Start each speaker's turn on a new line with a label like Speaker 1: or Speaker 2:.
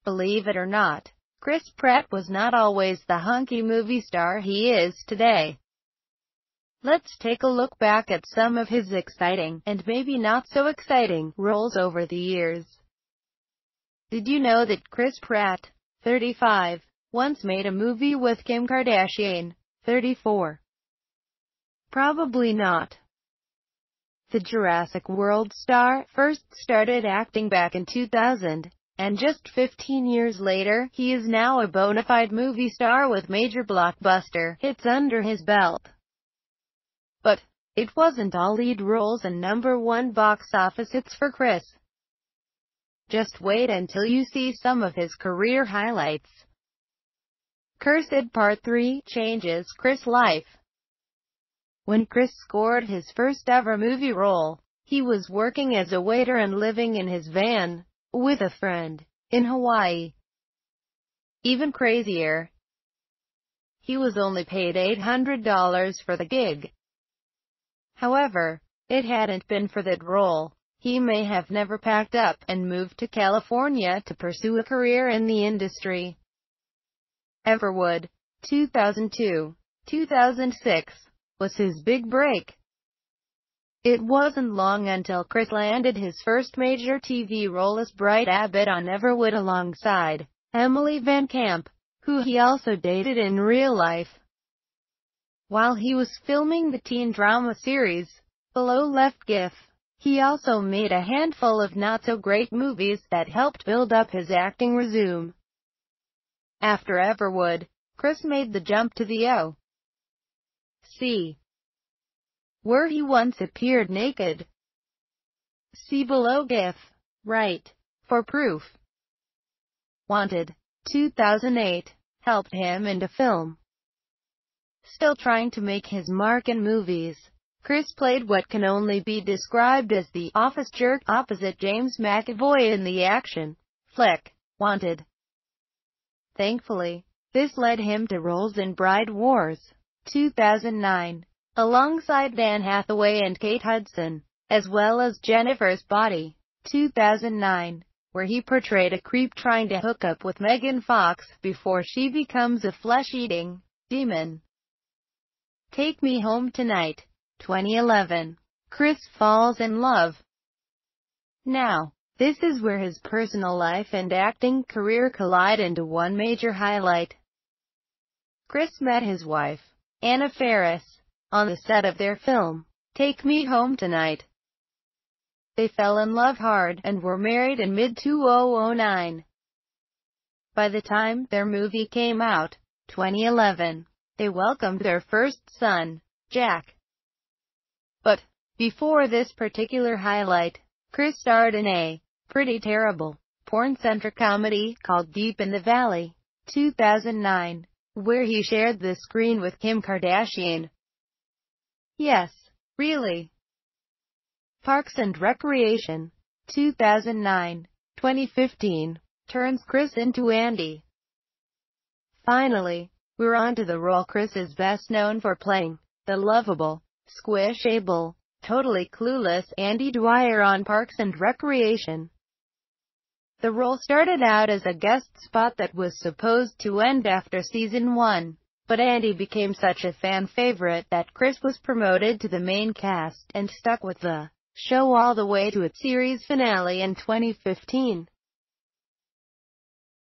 Speaker 1: Believe it or not, Chris Pratt was not always the hunky movie star he is today. Let's take a look back at some of his exciting, and maybe not so exciting, roles over the years. Did you know that Chris Pratt, 35, once made a movie with Kim Kardashian, 34? Probably not. The Jurassic World star first started acting back in 2000, and just 15 years later, he is now a bona fide movie star with major blockbuster hits under his belt. But it wasn't all lead roles and #1 box office hits for Chris. Just wait until you see some of his career highlights. Cursed Part 3 changes Chris' life. When Chris scored his first ever movie role, he was working as a waiter and living in his van, with a friend, in Hawaii. Even crazier, he was only paid $800 for the gig. However, it hadn't been for that role, he may have never packed up and moved to California to pursue a career in the industry. Everwood, 2002-2006, was his big break. It wasn't long until Chris landed his first major TV role as Bright Abbott on Everwood alongside Emily Van Camp, who he also dated in real life. While he was filming the teen drama series, Below Left GIF, he also made a handful of not-so-great movies that helped build up his acting resume. After Everwood, Chris made the jump to the O.C., where he once appeared naked. See below GIF. Right. For proof. Wanted, 2008, helped him into film. Still trying to make his mark in movies, Chris played what can only be described as the office jerk opposite James McAvoy in the action flick, Wanted. Thankfully, this led him to roles in Bride Wars, 2009, alongside Dan Hathaway and Kate Hudson, as well as Jennifer's Body, 2009, where he portrayed a creep trying to hook up with Megan Fox before she becomes a flesh-eating demon. Take Me Home Tonight, 2011. Chris falls in love. Now, this is where his personal life and acting career collide into one major highlight. Chris met his wife, Anna Faris, on the set of their film, Take Me Home Tonight. They fell in love hard and were married in mid-2009. By the time their movie came out, 2011, they welcomed their first son, Jack. But before this particular highlight, Chris starred in a pretty terrible porn-centric comedy called Deep in the Valley, 2009, where he shared the screen with Kim Kardashian. Yes, really. Parks and Recreation, 2009-2015, turns Chris into Andy. Finally, we're on to the role Chris is best known for playing, the lovable, squishable, totally clueless Andy Dwyer on Parks and Recreation. The role started out as a guest spot that was supposed to end after season 1, but Andy became such a fan favorite that Chris was promoted to the main cast and stuck with the show all the way to its series finale in 2015.